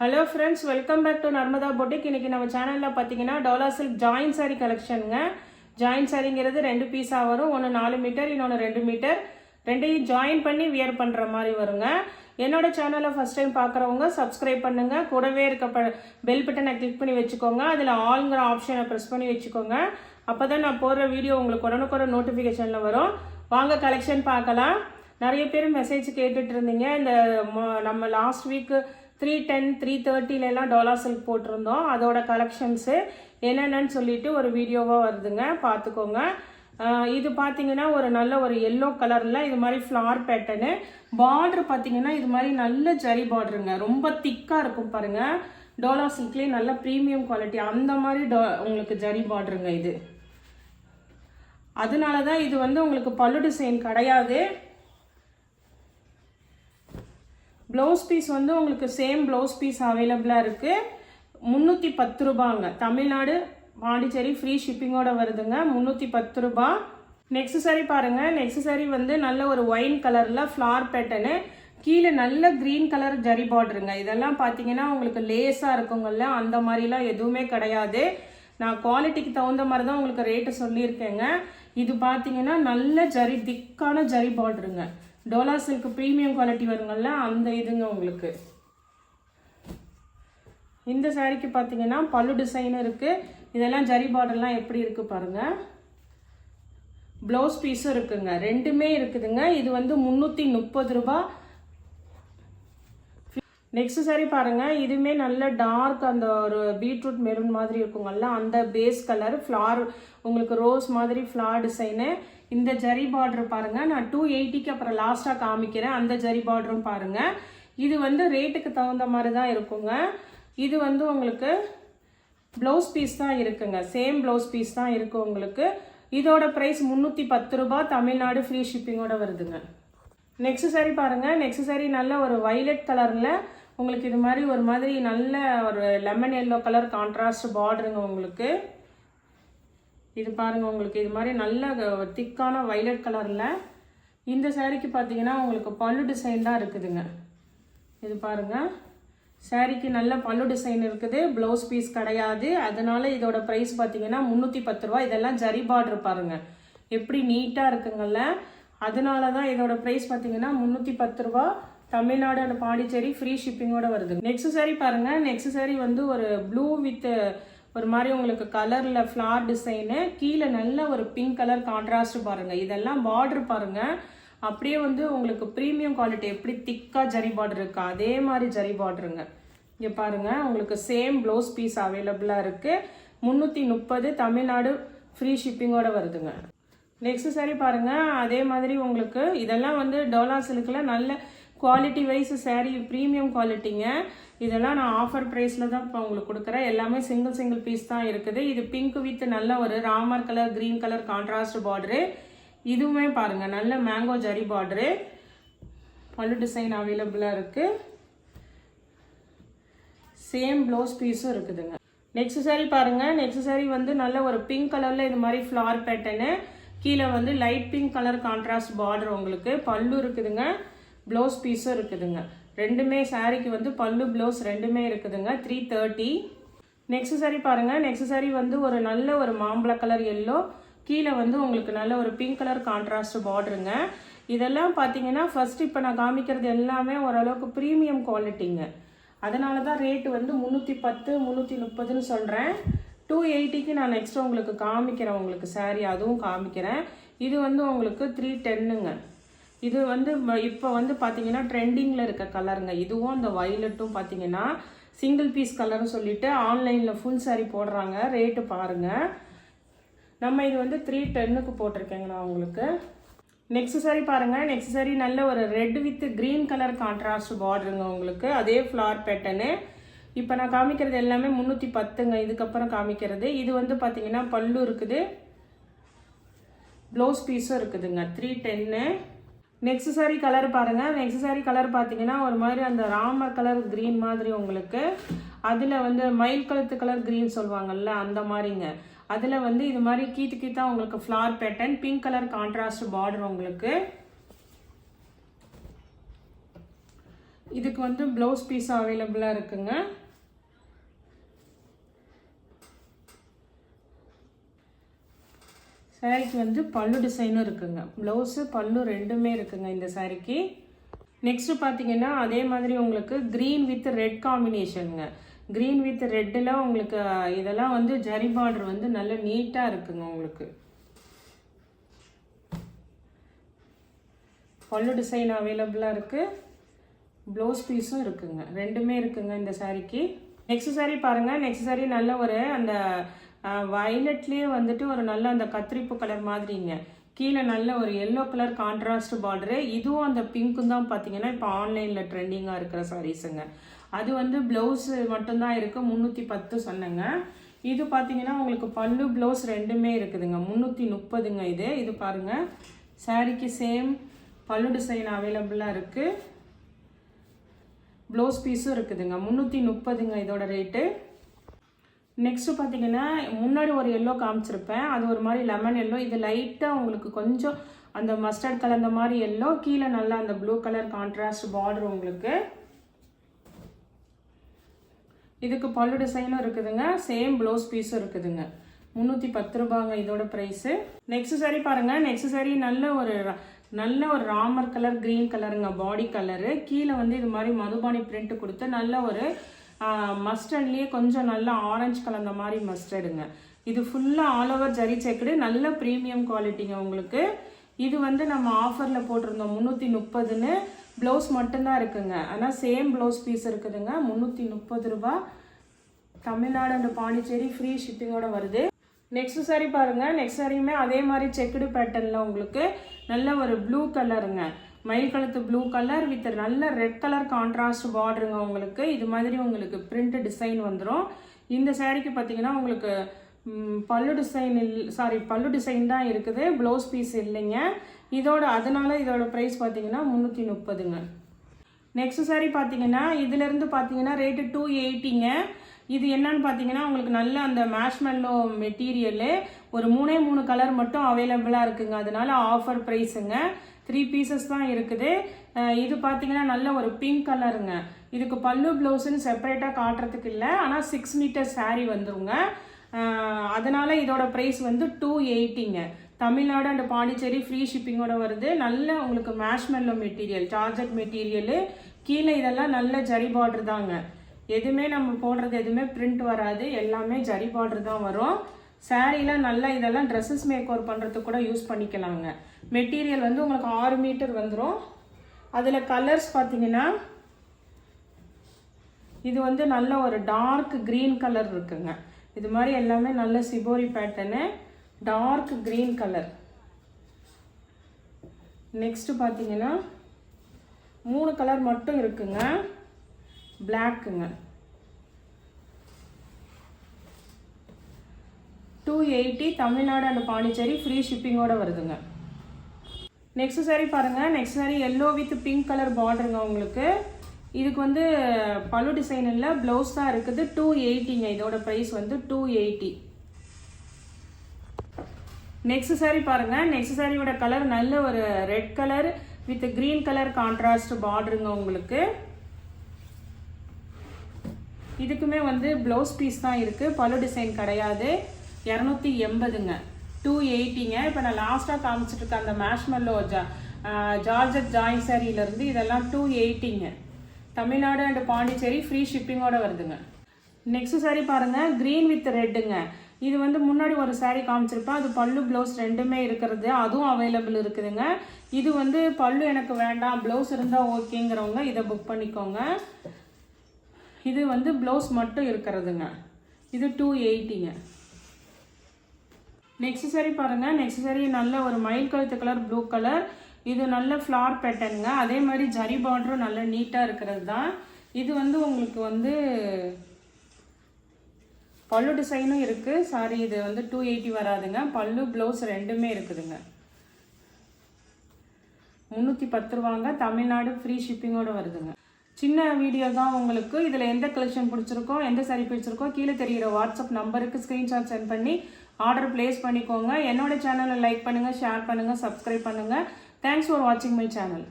Hello friends, welcome back to Narmada boutique. இன்றைக்கி நம்ம சேனலில் பார்த்தீங்கன்னா டோலா சில்க் ஜாயின் சாரீ கலெக்ஷனுங்க. ஜாயின் சாரீங்கிறது 2 பீஸாக வரும். ஒன்று 4 மீட்டர், இன்னொன்று 2 மீட்டர். ரெண்டையும் ஜாயின் பண்ணி வியர் பண்ணுற மாதிரி வருங்க. என்னோட சேனலை ஃபஸ்ட் டைம் பார்க்குறவங்க சப்ஸ்கிரைப் பண்ணுங்கள். கூடவே இருக்க பெல் பட்டனை கிளிக் பண்ணி வச்சுக்கோங்க. அதில் ஆல்ங்கிற ஆப்ஷனை ப்ரெஸ் பண்ணி வச்சுக்கோங்க. அப்போ தான் நான் போடுற வீடியோ உங்களுக்கு உடனுக்குடன் நோட்டிஃபிகேஷனில் வரும். வாங்க கலெக்ஷன் பார்க்கலாம். நிறைய பேர் மெசேஜ் கேட்டுட்டு இருந்தீங்க. இந்த நம்ம லாஸ்ட் வீக்கு 310 330 டோலா சில்க் போட்டிருந்தோம். அதோட கலெக்ஷன்ஸு என்னென்னு சொல்லிட்டு ஒரு வீடியோவாக வருதுங்க, பார்த்துக்கோங்க. இது பார்த்தீங்கன்னா ஒரு நல்ல ஒரு எல்லோ கலரில் இது மாதிரி ஃப்ளார் பேட்டர்னு. பார்ட்ரு பார்த்தீங்கன்னா இது மாதிரி நல்ல ஜரி பார்டருங்க, ரொம்ப திக்காக இருக்கும் பாருங்கள். டோலா சில்க்லேயே நல்ல ப்ரீமியம் குவாலிட்டி அந்த மாதிரி உங்களுக்கு ஜரி பார்டருங்க இது. அதனால தான் இது வந்து உங்களுக்கு பல்லு டிசைன் கிடையாது. ப்ளவுஸ் பீஸ் வந்து உங்களுக்கு சேம் ப்ளவுஸ் பீஸ் அவைலபிளாக இருக்குது. 310 ரூபாங்க. தமிழ்நாடு பாண்டிச்சேரி ஃப்ரீ ஷிப்பிங்கோட வருதுங்க. 310 ரூபா. நெக்ஸ்ட் சாரி பாருங்கள். நெக்ஸ்ட் சாரி வந்து நல்ல ஒரு ஒயின் கலரில் ஃப்ளார் பேட்டர்னு, கீழே நல்ல க்ரீன் கலர் ஜரி பார்டருங்க. இதெல்லாம் பார்த்தீங்கன்னா உங்களுக்கு லேஸாக இருக்குங்கல்ல, அந்த மாதிரிலாம் எதுவுமே கிடையாது. நான் குவாலிட்டிக்கு தகுந்த மாதிரி தான் உங்களுக்கு ரேட்டு சொல்லியிருக்கேங்க. இது பார்த்தீங்கன்னா நல்ல ஜரி திக்கான ஜரி பார்டருங்க. டோலா சில்க் ப்ரீமியம் குவாலிட்டி வருங்கள்ல, அந்த இதுங்க உங்களுக்கு. இந்த சாரிக்கு பார்த்தீங்கன்னா பல்லு டிசைனும் இருக்குது. இதெல்லாம் ஜரி பார்டர்லாம் எப்படி இருக்குது பாருங்கள். ப்ளவுஸ் பீஸும் இருக்குங்க, ரெண்டுமே இருக்குதுங்க. இது வந்து 330 ரூபா. நெக்ஸ்ட் சாரி பாருங்கள். இதுவுமே நல்ல டார்க் அந்த ஒரு பீட்ரூட் மெரூன் மாதிரி இருக்குங்கல்ல, அந்த பேஸ் கலர் ஃப்ளார் உங்களுக்கு ரோஸ் மாதிரி ஃப்ளார் டிசைனு. இந்த ஜரி பார்டர் பாருங்கள். நான் 280க்கு அப்புறம் லாஸ்ட்டாக காமிக்கிறேன். அந்த ஜரி பார்டரும் பாருங்கள். இது வந்து ரேட்டுக்கு தகுந்த மாதிரி தான் இருக்குங்க. இது வந்து உங்களுக்கு ப்ளவுஸ் பீஸ் தான் இருக்குங்க, சேம் ப்ளவுஸ் பீஸ் தான் இருக்குது உங்களுக்கு. இதோட ப்ரைஸ் 310 ரூபா. தமிழ்நாடு ஃப்ரீ ஷிப்பிங்கோட வருதுங்க. நெக்ஸ்ட் சாரி பாருங்கள். நெக்ஸ்ட் சாரி நல்ல ஒரு வைலட் கலரில் உங்களுக்கு இது மாதிரி ஒரு மாதிரி நல்ல ஒரு லெமன் எல்லோ கலர் கான்ட்ராஸ்ட் பார்டருங்க உங்களுக்கு. இது பாருங்கள், உங்களுக்கு இது மாதிரி நல்ல திக்கான வைலட் கலரில். இந்த சாரீக்கு பார்த்தீங்கன்னா உங்களுக்கு பல்லு டிசைன் தான் இருக்குதுங்க. இது பாருங்கள், சாரீக்கு நல்ல பல்லு டிசைன் இருக்குது, ப்ளவுஸ் பீஸ் கிடையாது. அதனால இதோட ப்ரைஸ் பார்த்தீங்கன்னா 310 ரூபா. இதெல்லாம் ஜரி பார்டர் பாருங்கள் எப்படி நீட்டாக இருக்குங்கல்ல, அதனால தான் இதோட ப்ரைஸ் பார்த்தீங்கன்னா 310 ரூபா. தமிழ்நாடு அண்ட் பாண்டிச்சேரி ஃப்ரீ ஷிப்பிங்கோட வருது. நெக்ஸ்ட் சாரி பாருங்கள். நெக்ஸ்ட் சாரி வந்து ஒரு ப்ளூ வித் ஒரு மாதிரி உங்களுக்கு கலரில் ஃப்ளார் டிசைனு, கீழே நல்ல ஒரு பிங்க் கலர் கான்ட்ராஸ்ட் பாருங்கள். இதெல்லாம் பார்டர் பாருங்கள், அப்படியே வந்து உங்களுக்கு ப்ரீமியம் குவாலிட்டி எப்படி திக்காக ஜரி பார்டர் இருக்கா அதே மாதிரி ஜரி பார்டருங்க. இங்கே பாருங்கள், உங்களுக்கு சேம் ப்ளவுஸ் பீஸ் அவைலபிளாக இருக்குது. 330 தமிழ்நாடு ஃப்ரீ ஷிப்பிங்கோட வருதுங்க. நெக்ஸ்ட் சாரி பாருங்கள். அதே மாதிரி உங்களுக்கு இதெல்லாம் வந்து டோலா சில்கில் நல்ல குவாலிட்டி வைஸ் சாரீ, ப்ரீமியம் குவாலிட்டிங்க. இதெல்லாம் நான் ஆஃபர் ப்ரைஸில் தான் இப்போ உங்களுக்கு கொடுக்குறேன். எல்லாமே சிங்கிள் பீஸ் தான் இருக்குது. இது பிங்க் வித் நல்ல ஒரு Ramar colour green colour contrast border. இதுவுமே பாருங்கள் நல்ல மேங்கோ ஜரி பார்டரு. பல்லு டிசைன் அவைலபிளாக இருக்குது. சேம் ப்ளவுஸ் பீஸும் இருக்குதுங்க. நெக்ஸ்ட் சாரி பாருங்கள். நெக்ஸ்ட் சாரி வந்து நல்ல ஒரு பிங்க் கலரில் இது மாதிரி ஃப்ளார் பேட்டர்னு, கீழே வந்து light pink colour contrast border உங்களுக்கு. பல்லு இருக்குதுங்க, ப்ளவுஸ் பீஸும் இருக்குதுங்க. ரெண்டுமே சாரிக்கு வந்து பல்லு ப்ளவுஸ் ரெண்டுமே இருக்குதுங்க. 330. நெக்ஸ்ட் சாரி பாருங்கள். நெக்ஸ்ட் சாரி வந்து ஒரு நல்ல ஒரு மாம்பழ கலர் எல்லோ, கீழே வந்து உங்களுக்கு நல்ல ஒரு பிங்க் கலர் கான்ட்ராஸ்ட் பார்டருங்க. இதெல்லாம் பார்த்தீங்கன்னா ஃபர்ஸ்ட் இப்போ நான் காமிக்கிறது எல்லாமே ஓரளவுக்கு ப்ரீமியம் குவாலிட்டிங்க. அதனால தான் ரேட்டு வந்து 310 330ன்னு சொல்கிறேன். 280க்கு நான் நெக்ஸ்ட் உங்களுக்கு காமிக்கிறேன், உங்களுக்கு சாரி அதுவும் காமிக்கிறேன். இது வந்து உங்களுக்கு 310ங்க. இது வந்து இப்போ வந்து பார்த்தீங்கன்னா ட்ரெண்டிங்கில் இருக்க கலருங்க. இதுவும் அந்த வைலட்டும் பார்த்தீங்கன்னா சிங்கிள் பீஸ் கலர்னு சொல்லிட்டு ஆன்லைனில் ஃபுல் சாரி போடுறாங்க. ரேட்டு பாருங்கள். நம்ம இது வந்து 310க்கு போட்டிருக்கேங்க நான் உங்களுக்கு. நெக்ஸ்ட் சாரி பாருங்கள். நெக்ஸ்ட் சாரி நல்ல ஒரு red with green colour contrast பார்டருங்க உங்களுக்கு. அதே ஃப்ளார் பேட்டர்னு. இப்போ நான் காமிக்கிறது எல்லாமே 310ங்க. இதுக்கப்புறம் காமிக்கிறது இது வந்து பார்த்தீங்கன்னா பல்லு இருக்குது, ப்ளவுஸ் பீஸும் இருக்குதுங்க. 310. நெக்ஸ்ட் சாரி கலர் பாருங்கள். நெக்ஸ்ட் சாரி கலர் பார்த்தீங்கன்னா ஒரு மாதிரி அந்த ராமர் கலர் க்ரீன் மாதிரி உங்களுக்கு. அதில் வந்து மயில் கழுத்து கலர் க்ரீன் சொல்லுவாங்கல்ல, அந்த மாதிரிங்க. அதில் வந்து இது மாதிரி கீத்தா உங்களுக்கு floral pattern, pink colour contrast border உங்களுக்கு. இதுக்கு வந்து ப்ளவுஸ் பீஸ் அவைலபிளாக இருக்குங்க. சாரிக்கு வந்து பல்லு டிசைனும் இருக்குங்க. ப்ளவுஸு பல்லு ரெண்டுமே இருக்குங்க இந்த சாரிக்கு. நெக்ஸ்ட்டு பார்த்தீங்கன்னா அதே மாதிரி உங்களுக்கு க்ரீன் வித் ரெட் காம்பினேஷனுங்க. க்ரீன் வித் ரெட்டில் உங்களுக்கு இதெல்லாம் வந்து ஜரி பார்டர் வந்து நல்ல நீட்டாக இருக்குங்க. உங்களுக்கு பல்லு டிசைன் அவைலபிளாக இருக்குது, ப்ளவுஸ் பீஸும் இருக்குங்க, ரெண்டுமே இருக்குங்க இந்த சாரிக்கு. நெக்ஸ்ட் சாரி பாருங்கள். நெக்ஸ்ட் சாரி நல்ல ஒரு அந்த வயலட்லேயே வந்துட்டு ஒரு நல்ல அந்த கத்திரிப்பு கலர் மாதிரிங்க. கீழே நல்ல ஒரு எல்லோ கலர் கான்ட்ராஸ்ட் பார்டரு. இதுவும் அந்த பிங்க்கும் தான் பார்த்தீங்கன்னா இப்போ ஆன்லைனில் ட்ரெண்டிங்காக இருக்கிற சாரீஸுங்க. அது வந்து ப்ளவுஸு மட்டும்தான் இருக்குது, 310 சொன்னேங்க. இது பார்த்தீங்கன்னா உங்களுக்கு பல்லு ப்ளவுஸ் ரெண்டுமே இருக்குதுங்க, 330ங்க. இது பாருங்கள். சாரிக்கு சேம் பல்லு டிசைன் அவைலபிளாக இருக்குது, ப்ளவுஸ் பீஸும் இருக்குதுங்க, 330ங்க இதோட ரேட்டு. நெக்ஸ்ட்டு பார்த்தீங்கன்னா முன்னாடி ஒரு எல்லோ காமிச்சிருப்பேன், அது ஒரு மாதிரி லெமன் எல்லோ. இது லைட்டாக உங்களுக்கு கொஞ்சம் அந்த மஸ்டர்ட் கலர் மாதிரி எல்லோ, கீழே நல்லா அந்த ப்ளூ கலர் கான்ட்ராஸ்ட் பார்டர் உங்களுக்கு. இதுக்கு பல்லு டிசைனும் இருக்குதுங்க, சேம் ப்ளவுஸ் பீஸும் இருக்குதுங்க, 310 ரூபாங்க இதோட ப்ரைஸு. நெக்ஸ்ட் சாரி பாருங்கள். நெக்ஸ்ட் சாரி நல்ல ஒரு ராமர் கலர் க்ரீன் கலருங்க, பாடி கலரு. கீழே வந்து இது மாதிரி மதுபானி பிரிண்ட் கொடுத்து நல்ல ஒரு மஸ்டர்ட்லேயே கொஞ்சம் நல்லா ஆரஞ்சு கலந்த மாதிரி மஸ்டர்டுங்க. இது ஃபுல்லாக ஆல் ஓவர் ஜரி செக்குடு, நல்ல ப்ரீமியம் குவாலிட்டிங்க உங்களுக்கு. இது வந்து நம்ம ஆஃபரில் போட்டிருந்தோம் 330ன்னு. ப்ளவுஸ் மட்டும்தான் இருக்குங்க, ஆனால் சேம் ப்ளவுஸ் பீஸ் இருக்குதுங்க, 330 ரூபா. தமிழ்நாடு அண்ட் பாண்டிச்சேரி ஃப்ரீ ஷிப்பிங்கோட வருது. நெக்ஸ்ட் சாரி பாருங்கள். நெக்ஸ்ட் சாரியுமே அதே மாதிரி செக்குடு பேட்டர்னில் உங்களுக்கு நல்ல ஒரு ப்ளூ கலருங்க, மயில் கழுத்து ப்ளூ கலர் வித் நல்ல ரெட் கலர் கான்ட்ராஸ்ட் பார்டருங்க உங்களுக்கு. இது மாதிரி உங்களுக்கு பிரிண்ட் டிசைன் வந்துடும். இந்த சாரிக்கு பார்த்தீங்கன்னா உங்களுக்கு பல்லு டிசைன் தான் இருக்குது, ப்ளவுஸ் பீஸ் இல்லைங்க அதனால இதோட ப்ரைஸ் பார்த்தீங்கன்னா 330ங்க. நெக்ஸ்ட் சாரி பார்த்தீங்கன்னா இதிலேருந்து பார்த்தீங்கன்னா ரேட்டு 280ங்க. இது என்னன்னு பார்த்தீங்கன்னா உங்களுக்கு நல்ல அந்த மேஷ்மெல்லோ மெட்டீரியலு, ஒரு 3 கலர் மட்டும் அவைலபிளாக இருக்குங்க, அதனால ஆஃபர் ப்ரைஸுங்க. 3 பீசஸ் தான் இருக்குது. இது பார்த்தீங்கன்னா நல்ல ஒரு பிங்க் கலருங்க. இதுக்கு பல்லு ப்ளவுஸுன்னு செப்பரேட்டாக காட்டுறதுக்கு இல்லை, ஆனால் 6 மீட்டர் சாரீ வந்துருங்க. அதனால இதோட ப்ரைஸ் வந்து 280ங்க. தமிழ்நாடு அண்ட் பாண்டிச்சேரி ஃப்ரீ ஷிப்பிங்கோட வருது. நல்ல உங்களுக்கு மேஷ்மெல்லோ மெட்டீரியல், சார்ஜட் மெட்டீரியலு. கீழே இதெல்லாம் நல்ல ஜரி பார்டர் தாங்க. எதுவுமே நம்ம போடுறது எதுவுமே பிரிண்ட் வராது, எல்லாமே ஜரி பார்டர் தான் வரும். சாரீலாம் நல்லா இதெல்லாம் ட்ரெஸ்ஸஸ் மேக் ஓவர் பண்ணுறதுக்கு கூட யூஸ் பண்ணிக்கலாங்க. மெட்டீரியல் வந்து உங்களுக்கு 6 மீட்டர் வந்துடும். அதில் கலர்ஸ் பார்த்தீங்கன்னா இது வந்து நல்ல ஒரு டார்க் க்ரீன் கலர் இருக்குங்க. இது மாதிரி எல்லாமே நல்ல shibori pattern, dark green colour. Next பார்த்தீங்கன்னா 3 கலர் மட்டும் இருக்குங்க, பிளாக்குங்க. 280 தமிழ்நாடு அண்ட் பாண்டிச்சேரி ஃப்ரீ ஷிப்பிங்கோட வருதுங்க. நெக்ஸ்ட் சாரி பாருங்கள். Next sari yellow with pink colour பார்டருங்க உங்களுக்கு. இதுக்கு வந்து பல்லு டிசைன் இல்லை, ப்ளவுஸ் தான் இருக்குது, 280ங்க. இதோட ப்ரைஸ் வந்து 280. நெக்ஸ்ட் சாரி பாருங்கள். நெக்ஸ்ட் சாரியோட கலர் நல்ல ஒரு red colour with green colour contrast பார்டருங்க உங்களுக்கு. இதுக்குமே வந்து ப்ளவுஸ் பீஸ் தான் இருக்குது, பல்லு டிசைன் கிடையாது. 280ங்க, 280ங்க. இப்போ நான் லாஸ்ட்டாக காமிச்சிட்டு இருக்க அந்த மேஷ்மெல்லோ ஜார்ஜட் ஜாய் சாரியிலேருந்து இதெல்லாம் 280ங்க. தமிழ்நாடு அண்ட் பாண்டிச்சேரி ஃப்ரீ ஷிப்பிங்கோட வருதுங்க. நெக்ஸ்ட் சாரி பாருங்கள். க்ரீன் வித் ரெட்டுங்க. இது வந்து முன்னாடி ஒரு சாரீ காமிச்சிருப்பேன், அது பல்லு ப்ளவுஸ் ரெண்டுமே இருக்கிறது, அதுவும் அவைலபிள் இருக்குதுங்க. இது வந்து பல்லு எனக்கு வேண்டாம், ப்ளவுஸ் இருந்தால் ஓகேங்கிறவங்க இதை புக் பண்ணிக்கோங்க. இது வந்து ப்ளவுஸ் மட்டும் இருக்கிறதுங்க. இது 280ங்க. நெக்ஸ்ட் சாரி பாருங்கள். நெக்ஸ்ட் சாரி நல்ல ஒரு மயில் கழுத்து கலர் ப்ளூ கலர். இது நல்ல ஃப்ளார் பேட்டர்னுங்க. அதே மாதிரி ஜரி பார்டரும் நல்ல நீட்டாக இருக்கிறது தான். இது வந்து உங்களுக்கு வந்து பல்லு டிசைனும் இருக்குது. சாரி இது வந்து 280 வராதுங்க, பல்லு ப்ளவுஸ் ரெண்டுமே இருக்குதுங்க. 310 ரூபாங்க. தமிழ்நாடு ஃப்ரீ ஷிப்பிங்கோடு வருதுங்க. சின்ன வீடியோ தான் உங்களுக்கு. இதில் எந்த கலெக்ஷன் பிடிச்சிருக்கோ, எந்த சாரி பிடிச்சிருக்கோ, கீழே தெரிகிற வாட்ஸ்அப் நம்பருக்கு ஸ்க்ரீன்ஷாட் சென்ட் பண்ணி ஆர்டர் பிளேஸ் பண்ணிக்கோங்க. என்னோட சேனலை லைக் பண்ணுங்கள், ஷேர் பண்ணுங்கள், சப்ஸ்கிரைப் பண்ணுங்கள். தேங்க்ஸ் ஃபார் வாட்சிங் மை சேனல்.